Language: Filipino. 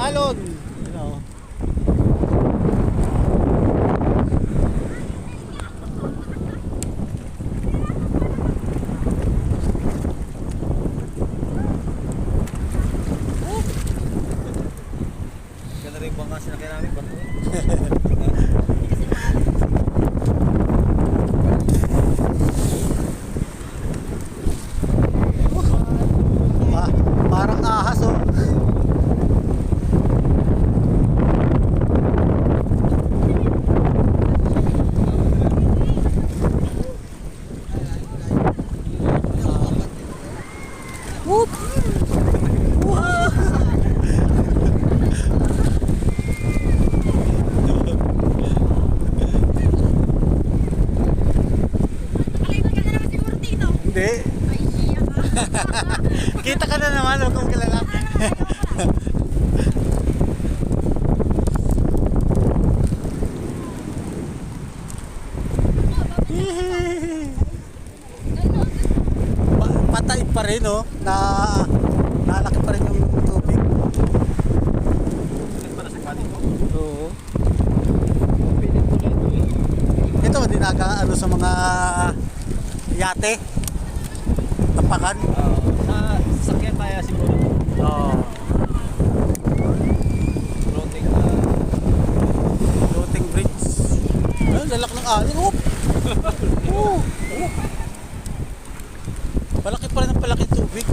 alon. You know. Ganda rin bang kasi na kaya namin bato. Parang ahas oh. Whoop! Wow! Hindi. Kita ka na naman, huwag kong kilala. Patay pa rin oh, nalaki pa rin yung tubig. Para sa kanin ko. Oo. Ito, dinagaano sa mga yate. Tapakan. Sa sasakyan kaya siguro. Oo. Floating bridge. Ay, lalak ng alon. Oh! Oh! Oh! Palaki pa rin ang palaki tubig.